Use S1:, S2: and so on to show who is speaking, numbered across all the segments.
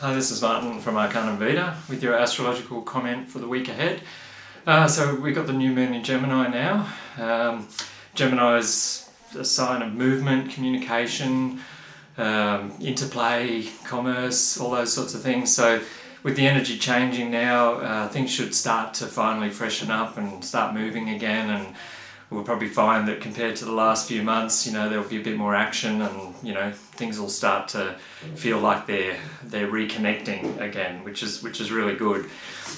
S1: Hi, this is Martin from Arcanum Vita with your astrological comment for the week ahead. So we've got the new moon in Gemini now. Gemini is a sign of movement, communication, interplay, commerce, all those sorts of things. So with the energy changing now, things should start to finally freshen up and start moving again, and we'll probably find that compared to the last few months, there'll be a bit more action, and things will start to feel like they're reconnecting again, which is really good.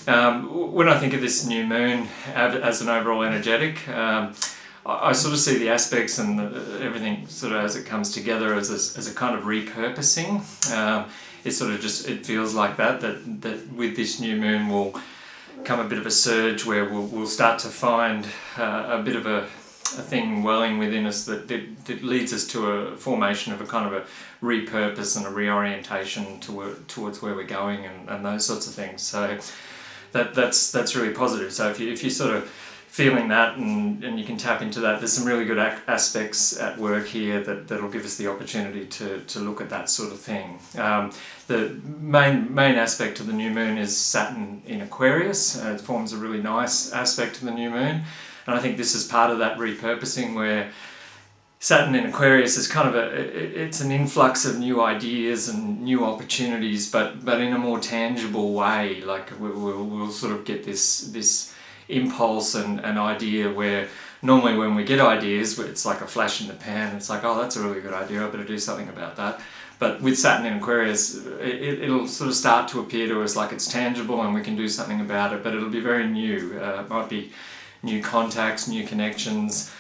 S1: When I think of this new moon as an overall energetic, I sort of see the aspects and everything sort of as it comes together as a kind of repurposing. It feels like that with this new moon will come a bit of a surge where we'll start to find a bit of a thing welling within us that leads us to a formation of a kind of a repurpose and a reorientation towards where we're going and those sorts of things. So that's really positive. So if you're sort of feeling that and you can tap into that, there's some really good aspects at work here that'll give us the opportunity to look at that sort of thing. The main aspect of the new moon is Saturn in Aquarius. It forms a really nice aspect of the new moon, and I think this is part of that repurposing where Saturn in Aquarius is kind of it's an influx of new ideas and new opportunities, but in a more tangible way. Like we'll sort of get this impulse and idea where normally when we get ideas, it's like a flash in the pan. It's like, oh, that's a really good idea, I better do something about that. But with Saturn in Aquarius, it'll sort of start to appear to us like it's tangible and we can do something about it, but it'll be very new. It might be new contacts, new connections,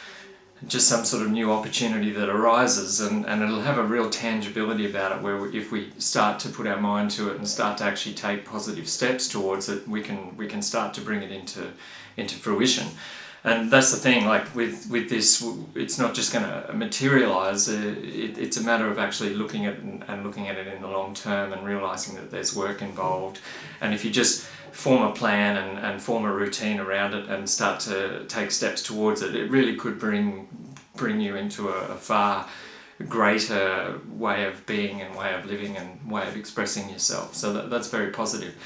S1: just some sort of new opportunity that arises, and it'll have a real tangibility about it where if we start to put our mind to it and start to actually take positive steps towards it, we can start to bring it into fruition. And that's the thing, like with this, it's not just going to materialize. It's a matter of actually looking at it and looking at it in the long term and realizing that there's work involved. And if you just form a plan and form a routine around it and start to take steps towards it, it really could bring you into a far greater way of being and way of living and way of expressing yourself. So that's very positive.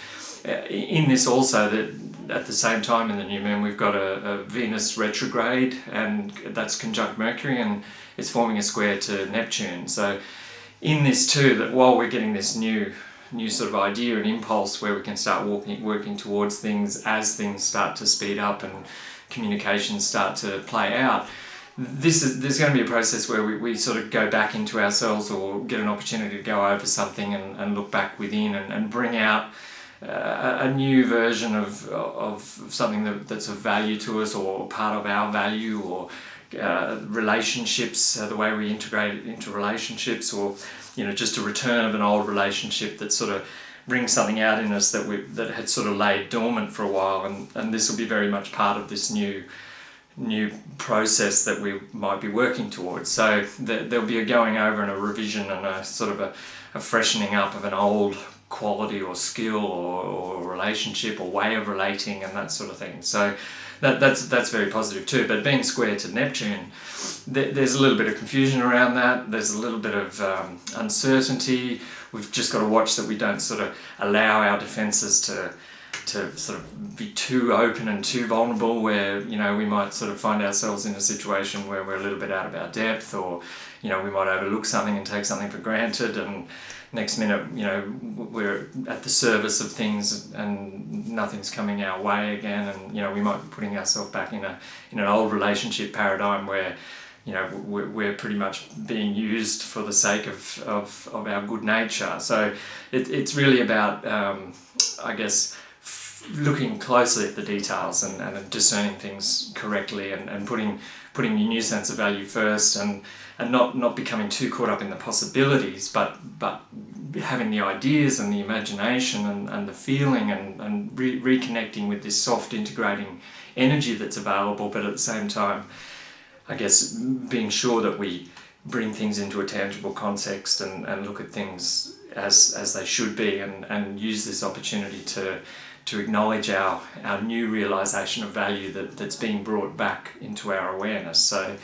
S1: In this also, that at the same time in the new moon we've got a Venus retrograde, and that's conjunct Mercury and it's forming a square to Neptune. So in this too, that while we're getting this new sort of idea and impulse where we can start working towards things as things start to speed up and communications start to play out, there's going to be a process where we sort of go back into ourselves or get an opportunity to go over something and look back within and bring out a new version of something that's of value to us or part of our value, or relationships, the way we integrate it into relationships, or just a return of an old relationship that sort of brings something out in us that had sort of laid dormant for a while, and this will be very much part of this new process that we might be working towards. So there'll be a going over and a revision and a sort of a freshening up of an old quality or skill or relationship or way of relating and that sort of thing. So that's very positive too. But being square to Neptune, there's a little bit of confusion around that. There's a little bit of uncertainty. We've just got to watch that we don't sort of allow our defenses to sort of be too open and too vulnerable, where we might sort of find ourselves in a situation where we're a little bit out of our depth, or we might overlook something and take something for granted, and next minute we're at the service of things and nothing's coming our way again, and we might be putting ourselves back in an old relationship paradigm where we're pretty much being used for the sake of our good nature. So it's really about I guess looking closely at the details and discerning things correctly, and putting your new sense of value first, and not becoming too caught up in the possibilities, but having the ideas and the imagination and the feeling and reconnecting with this soft integrating energy that's available, but at the same time, I guess, being sure that we bring things into a tangible context and look at things as they should be, and use this opportunity to acknowledge our new realization of value that's being brought back into our awareness. So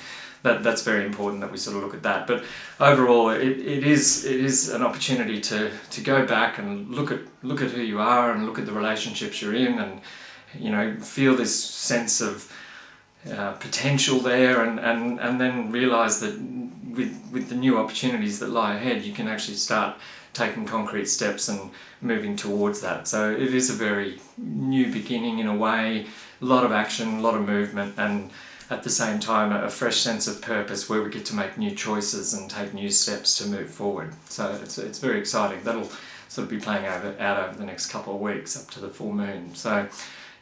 S1: that's very important that we sort of look at that. But overall, it is an opportunity to go back and look at who you are and look at the relationships you're in, and feel this sense of potential there, and then realise that with the new opportunities that lie ahead, you can actually start taking concrete steps and moving towards that. So it is a very new beginning in a way, a lot of action, a lot of movement, and at the same time a fresh sense of purpose where we get to make new choices and take new steps to move forward. So it's very exciting. That'll sort of be playing out over the next couple of weeks up to the full moon. So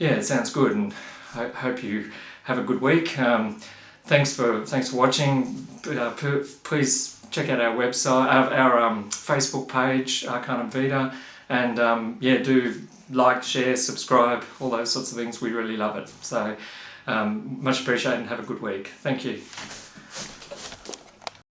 S1: yeah, it sounds good, and I hope you have a good week. Thanks for watching. Please check out our website, our Facebook page, Arcanum Vita, and do like, share, subscribe, all those sorts of things. We really love it. So much appreciated, and have a good week. Thank you.